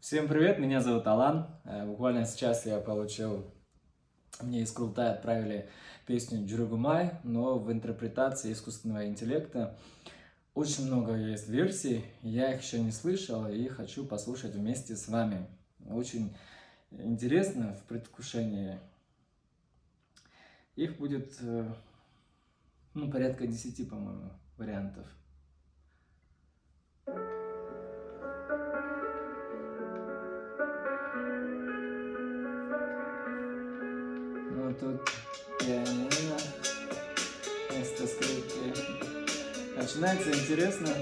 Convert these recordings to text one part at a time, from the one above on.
Всем привет, меня зовут Алан. Буквально сейчас я получил, мне из Курултая отправили песню «Джурugumай», но в интерпретации искусственного интеллекта. Очень много есть версий, я их еще не слышал и хочу послушать вместе с вами. Очень интересно, в предвкушении. Их будет, порядка 10, по-моему, вариантов. Ну, тут пианино, вместо скрипки. Начинается интересно.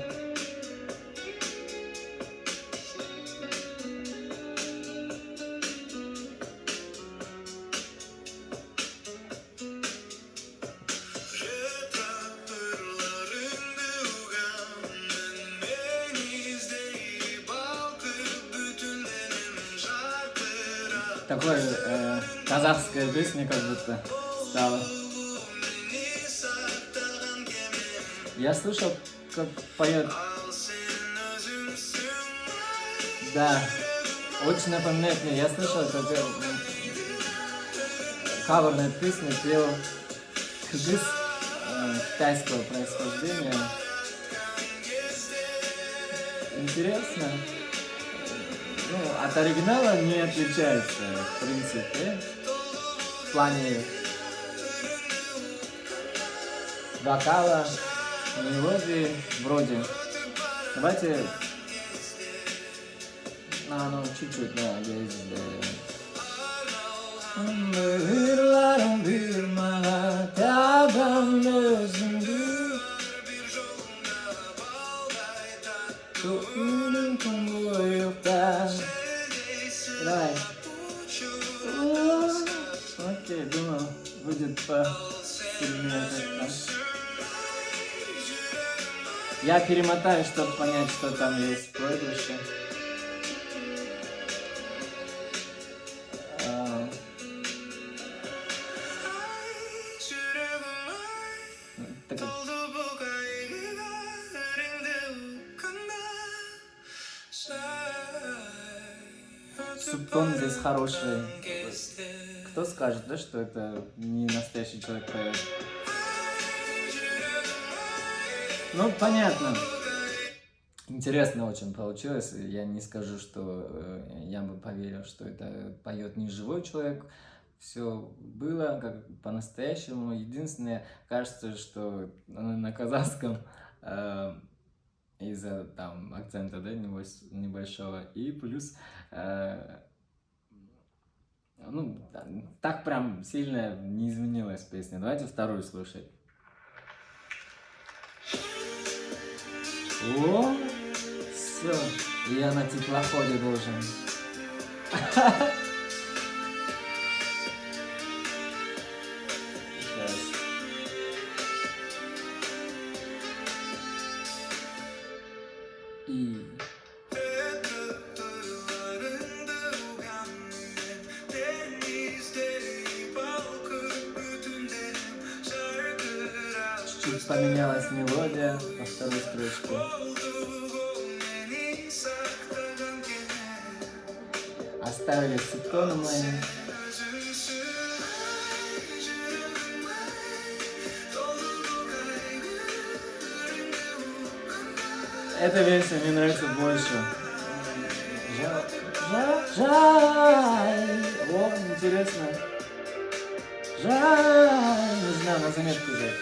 Такой казахская песня как будто стала. Я слышал, как поет. Да, очень напоминает мне. Я слышал, как каверную песню пел кыргыз китайского происхождения. Интересно. От оригинала не отличается, в принципе, в плане вокала, мелодии вроде. Давайте, чуть-чуть, да, есть. Давай. Окей, думаю, будет посильнее как-то. Я перемотаю, чтобы понять, что там есть в проигрыше. Субтон здесь хороший. Кто скажет, да, что это не настоящий человек поет? Ну, понятно. Интересно очень получилось. Я не скажу, что я бы поверил, что это поет не живой человек. Все было как по-настоящему. Единственное, кажется, что на казахском из-за там акцента, да, небольшого. И плюс, так прям сильно не изменилась песня. Давайте вторую слушать. О, все, я на теплоходе должен. И чуть поменялась мелодия во второй строчке. Оставили субтоны мои. Эта версия мне нравится больше. Жаль. О, интересно. Жаль. Не знаю, на заметку взять.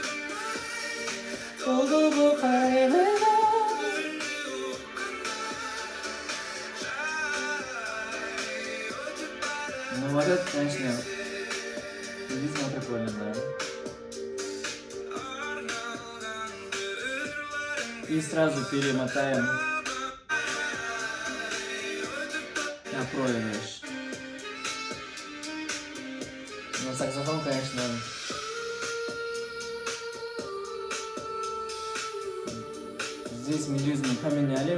Ну вот это, конечно, видимо, прикольно, да. И сразу перемотаем на проигрыш. Но саксофон, конечно, здесь мелизму поменяли.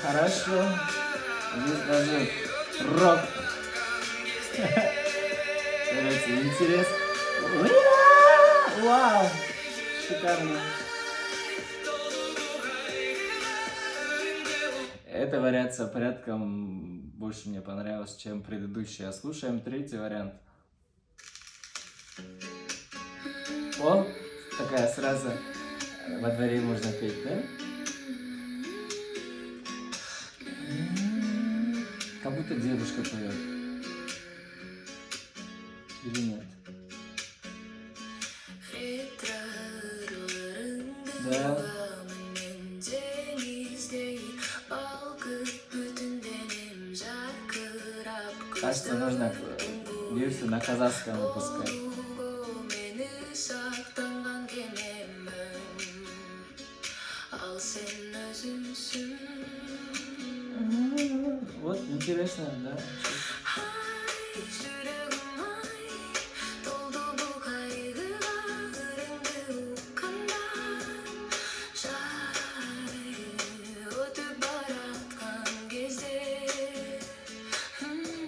Хорошо. Здесь даже рок. Давайте, интересно. Вау! Шикарно. Эта вариация порядком больше мне понравилась, чем предыдущая. Слушаем третий вариант. О, такая сразу во дворе можно петь, да? Как будто девушка поет. Или нет? Да. Кажется, нужно версию на казахском выпускать. Вот, интересно, да?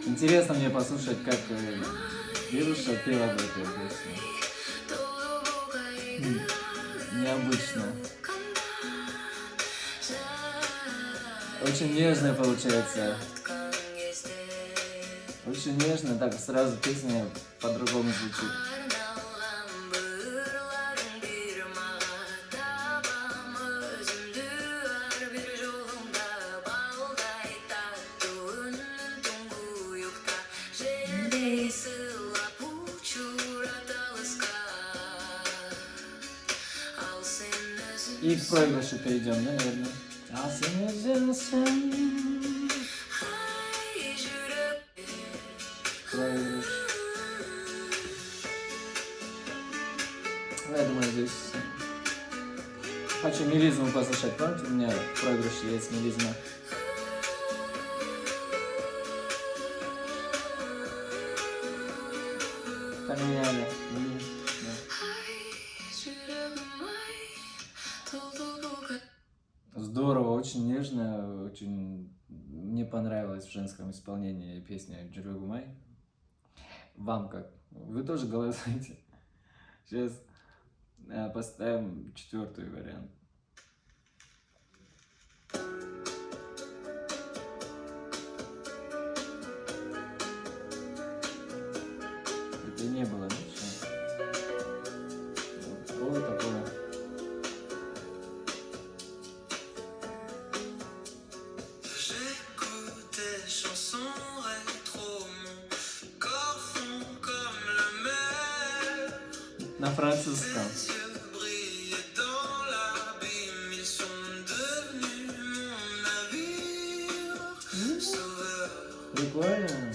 Интересно мне послушать, как девушка пела бы эту песню. Необычно. Очень нежно получается. Очень нежно, так сразу песня по-другому звучит. И к проигрышу перейдем, да, наверное? Проигрыш. Я думаю, здесь хочу мелизму послушать. Помните, у меня в проигрыше есть мелизма. Поменяли. Здорово, очень нежно, очень мне понравилась в женском исполнении песня «Джурегумай». Вам как? Вы тоже голосуете? Сейчас поставим четвертый вариант. Это не было, да? Что такое? На французском. Прикольно.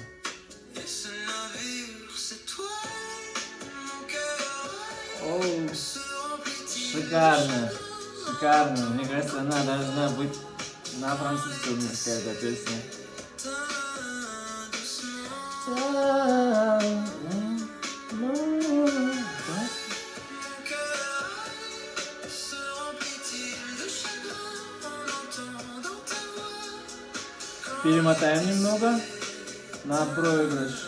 Оу, шикарно. Шикарно. Мне кажется, она должна быть на французском языке, эта песня. Перемотаем немного на проигрыш.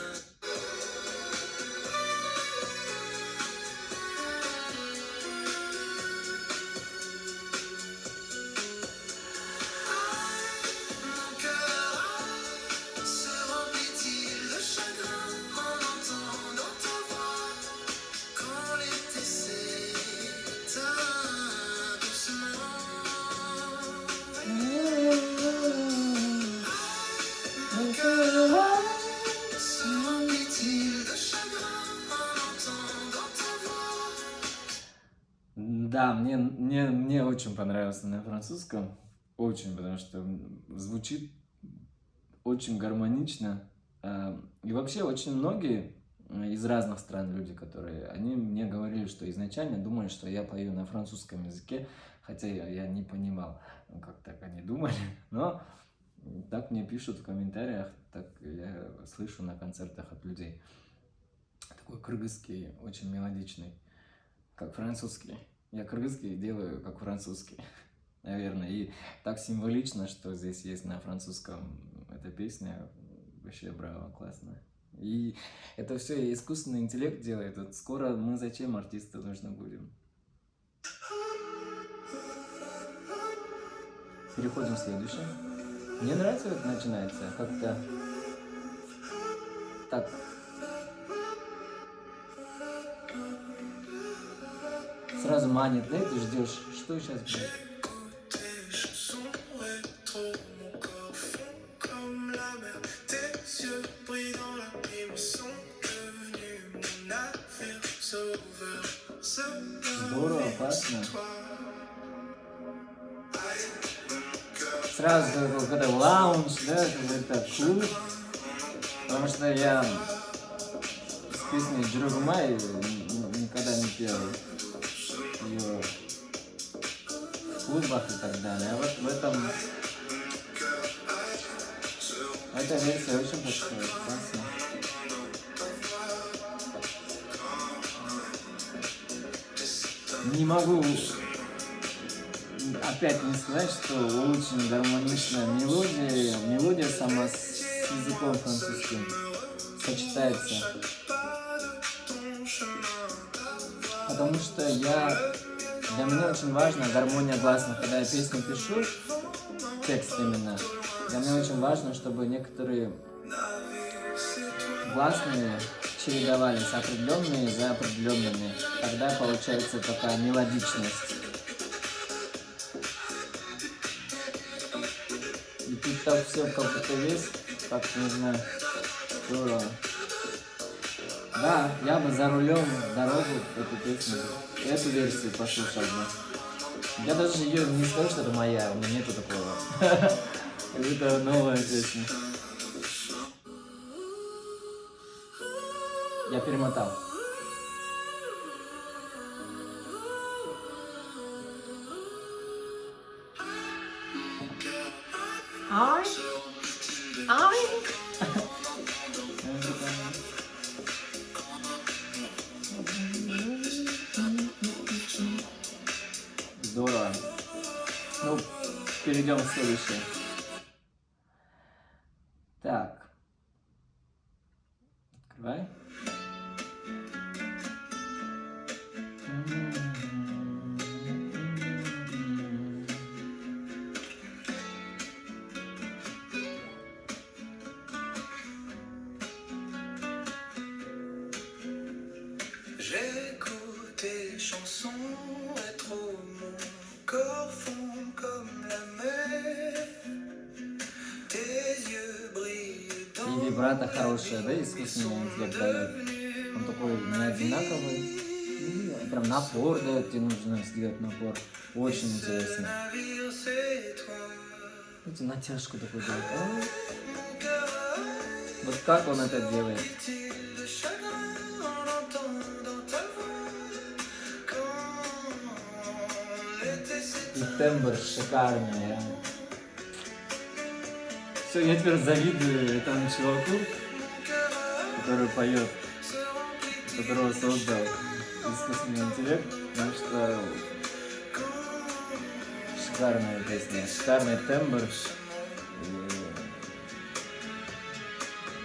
Да, мне очень понравился на французском. Очень, потому что звучит очень гармонично. И вообще очень многие из разных стран люди, которые, они мне говорили, что изначально думали, что я пою на французском языке, хотя я не понимал, как так они думали, но так мне пишут в комментариях, так я слышу на концертах от людей. Такой кыргызский, очень мелодичный, как французский. Я кыргызский делаю как французский. наверное. И так символично, что здесь есть на французском эта песня. Вообще браво, классно. И это все искусственный интеллект делает. Вот скоро мы зачем артисты нужны будем? Переходим в следующее. Мне нравится, как начинается. Как-то так. Сразу манит, да, и ты ждешь, что сейчас будет. Здорово, классно. Сразу какой-то лаунж, да, какой-то клуб. Потому что я с песней Джурагумай никогда не пел ее в клубах и так далее. А вот в этом... Эта версия очень подходит, классно. Не могу опять не сказать, что очень гармоничная мелодия. Мелодия сама с языком французским сочетается. Потому что для меня очень важна гармония гласных. Когда я песню пишу, текст именно, для меня очень важно, чтобы некоторые гласные чередовались, определенные за определенными. Тогда получается такая мелодичность. И тут так все как-то есть, как не знаю, здорово. Да, я бы за рулем дорогу эту песню, эту версию послушал бы. Я даже ее не скажу, что это моя, у меня нету такого. Это новая песня. Я перемотал. Здорово. Ну, перейдем к следующему. Так. Открывай. J'écoute tes chansons et trop mon corps fond comme la mer. Tes yeux brillent dans И вибрато хорошее, да, искусственный интеллект дает. Он такой не одинаковый. И прям напор дает, тебе нужно сделать напор. Очень интересно. Видите, натяжку такой делает. Вот как он это делает? И тембр шикарный. Все, я теперь завидую этому чуваку, который поет, которого создал искусственный интеллект, потому что шикарная песня, шикарный тембр.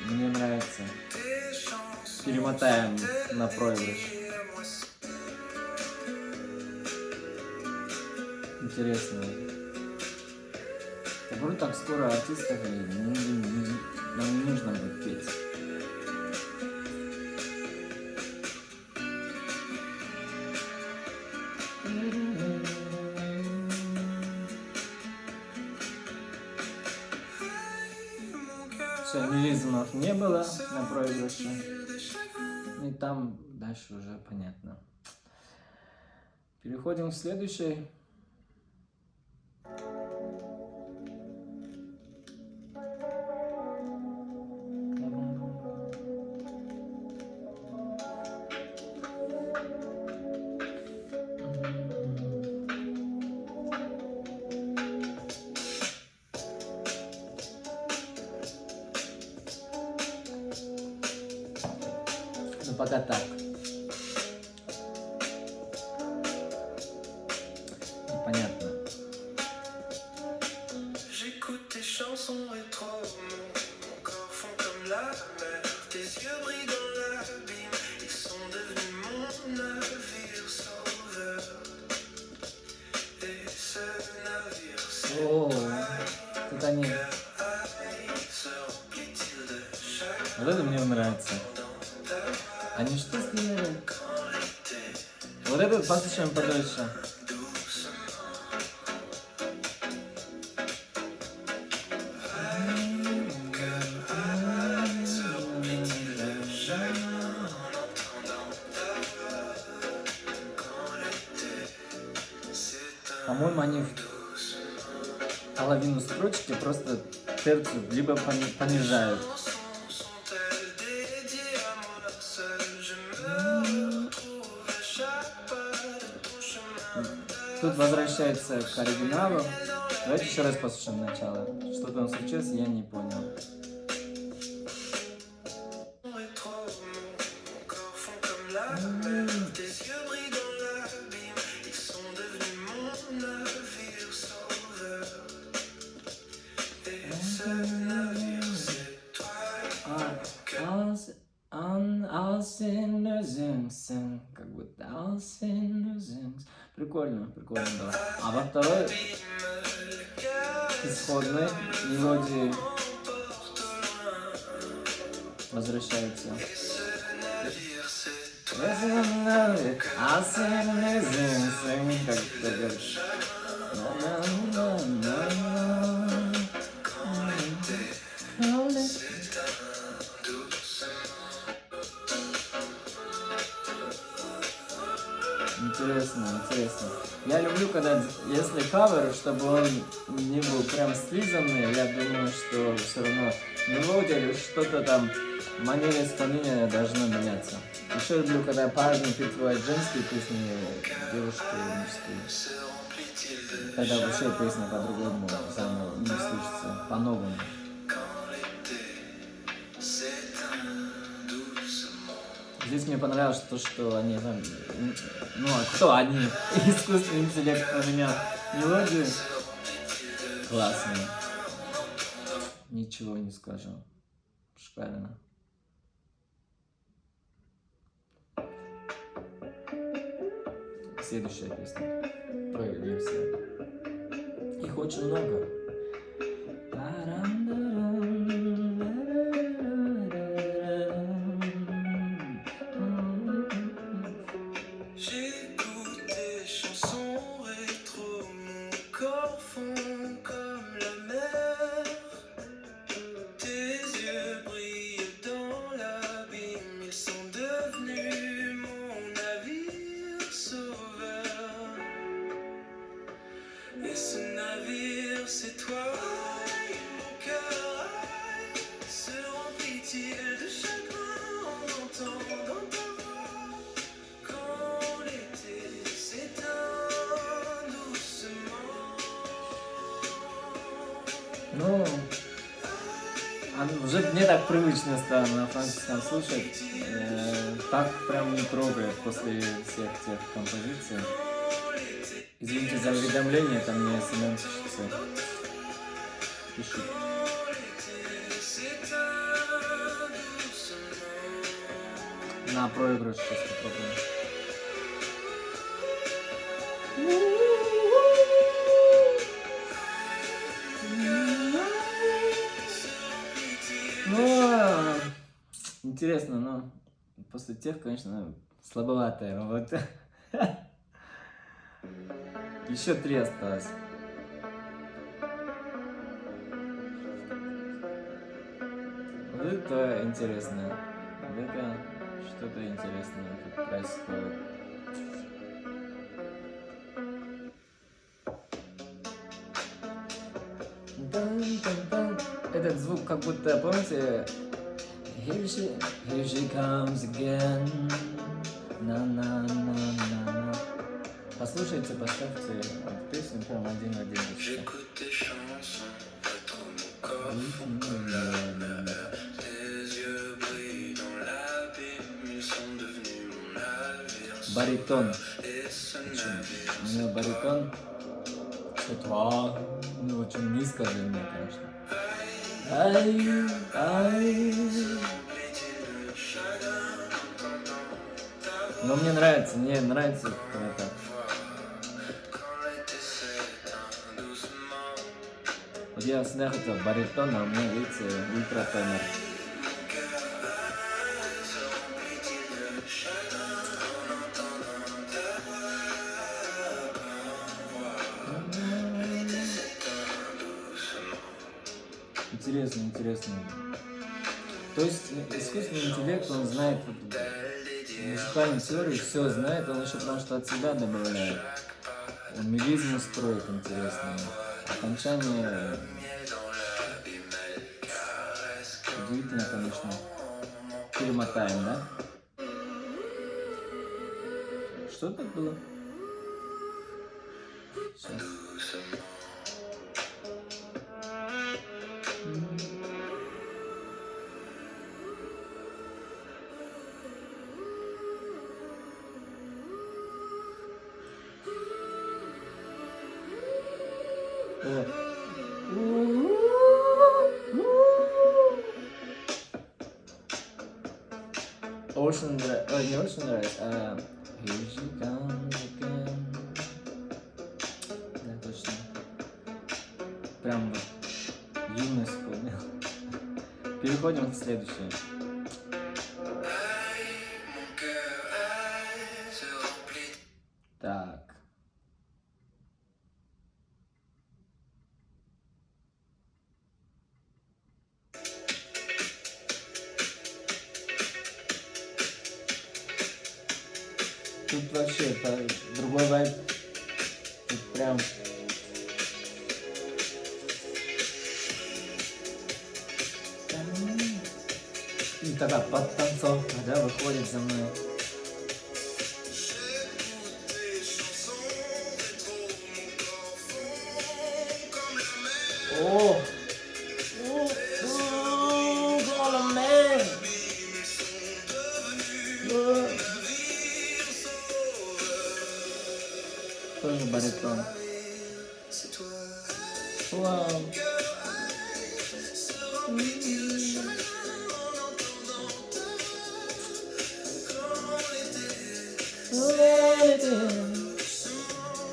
И мне нравится. Перемотаем на проигрыш. Интересно. Я говорю, так скоро артистов нам не нужно будет петь. Все, мелизмов не было на проигрыше. И там дальше уже понятно. Переходим к следующей. Ну пока так. Понятно. chansons rétro, mon corps fond comme la mer. Tes yeux brillent dans l'abîme, ils sont devenus mon navire sauveur. Et ce navire, c'est О, тут они. se remplit-il de chaque Вот это мне нравится. Они что сделали? Вот это послушаем подольше. По-моему, они половину строчки просто терцию либо понижают. sont-elles dédiées à moi seul? Je me retrouve à chaque pas de ton chemin. Тут возвращается к оригиналу. Давайте еще раз послушаем начало. Что там случилось, я не понял. Rétro, mon corps fond comme la mer. Tes yeux brillent dans l'abîme, ils sont devenus mon navire sauveur. Et ce navire, c'est toi. Как будто прикольно, прикольно, да. А во второй исходной мелодии возвращается. Интересно, интересно. Я люблю, когда, если кавер, чтобы он не был прям слизанный, я думаю, что все равно мелодия или что-то там, манера исполнения должна меняться. Еще люблю, когда парни перепевают женские песни, девушки мужские. Тогда вообще песня по-другому, заново не слышится, по-новому. Здесь мне понравилось то, что они там, ну а кто они? Искусственный интеллект поменял мелодию. Классно. Ничего не скажу. Шикарно. Следующая песня. Версия. Их очень много. J'écoute tes chansons rétro, mon corps fond comme la mer. Tes yeux brillent dans l'abîme, ils sont devenus mon navire sauveur. Et ce navire, c'est toi. Mon cœur se remplit-il de chagrin en entendant ta voix. Quand l'été s'éteint doucement. Ну, уже мне так привычно стало на французском слушать. Так прям не трогает после всех тех композиций. Извините за уведомление, там мне СМС пишут. На проигрыш сейчас попробуем. Ну, интересно, но после тех, конечно, слабоватая. Вот. Еще 3 осталось. Вот это интересно. Вот это что-то интересное тут происходит. Этот звук как будто, помните, here she comes again. На-на-на-на-на. Послушайте, поставьте эту песню прям один в один. J'écoute tes chansons, rétro, mon corps fond comme la mer. Tes yeux brillent dans l'abîme, ils sont devenus mon navire. Баритон. Et ce navire, У него баритон. C'est toi. Ну, очень низко для меня, конечно. Ай, ай. Но мне нравится как это. Вот я всегда хотел баритон, а у меня, видите, ультратенор. Интересно, интересно. То есть искусственный интеллект, он знает вот, музыкальную теорию, все знает, он еще потому что от себя добавляет. Он мелизму строит интересные. Окончание удивительно, конечно. Перемотаем, да? Что так было? Сейчас. Ocean Drive, не Ocean Drive, а Here She Comes Again. Да, точно. Прям вот юность вспомнил. Переходим к следующему. Так. Тут вообще это другой вайб. Тут прям... И тогда подтанцовка, да, выходит за мной. О! Тоже баритон. Вау.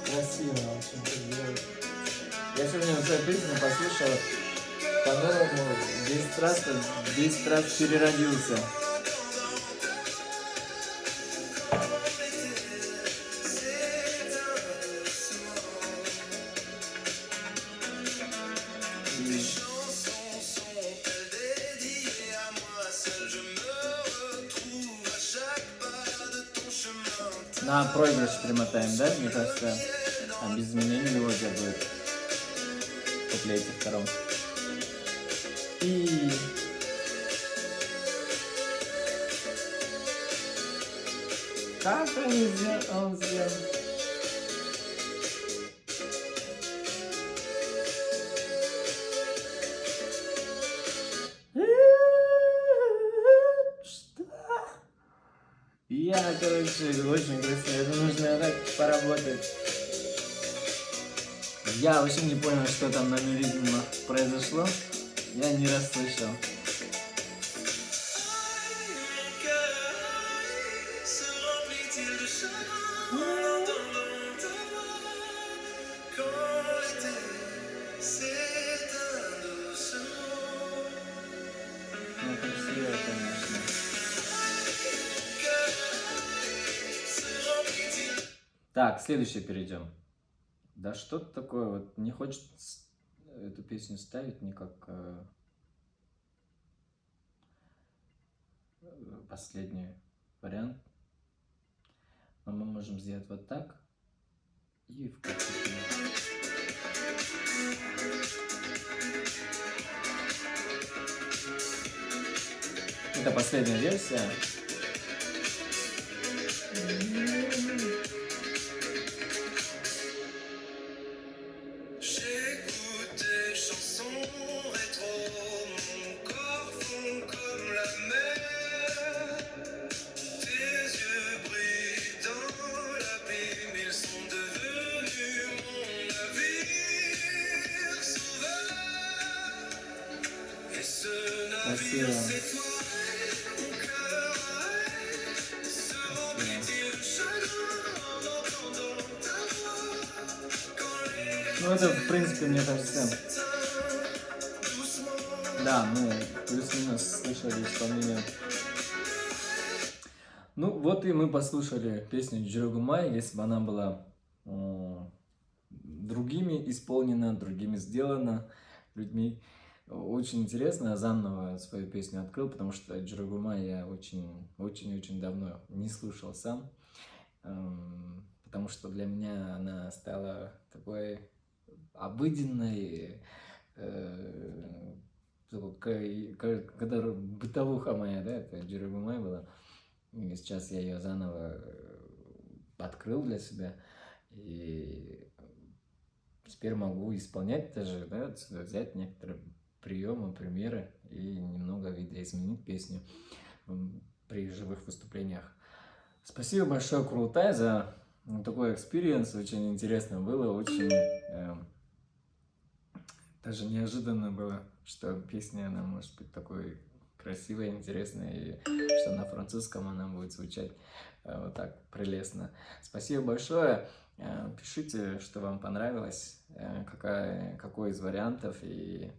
Красиво очень. Я сегодня уже песню послушал, по-моему, 10 раз переродился. На проигрыш перемотаем, да? Мне кажется, без изменений мелодия будет в куплете втором. И... Как он сделал? Я, короче, очень красиво. Это нужно так поработать. Я вообще не понял, что там на мелизмах произошло. Я не расслышал. Ну, красиво, конечно. Так, следующее перейдем. Да что-то такое вот, не хочет эту песню ставить никак последний вариант. Но мы можем сделать вот так и вкрутить. Это последняя версия. Спасибо. Ну, это, в принципе, мне кажется, да, мы плюс-минус слышали исполнение. Ну, вот и мы послушали песню Джирогумай, если бы она была другими исполнена, другими сделана людьми. Очень интересно, я заново свою песню открыл, потому что Джирогумай я очень-очень давно не слушал сам, потому что для меня она стала такой обыденной, когда бытовуха моя, да, это Джирогумай была. И сейчас я ее заново открыл для себя, и теперь могу исполнять даже, да, взять некоторые приемы, примеры и немного видоизменить песню при живых выступлениях. Спасибо большое, Курултай, за такой экспириенс, очень интересно было, очень даже неожиданно было, что песня, она может быть такой красивой, интересной, и что на французском она будет звучать вот так прелестно. Спасибо большое. Пишите, что вам понравилось, какой из вариантов, и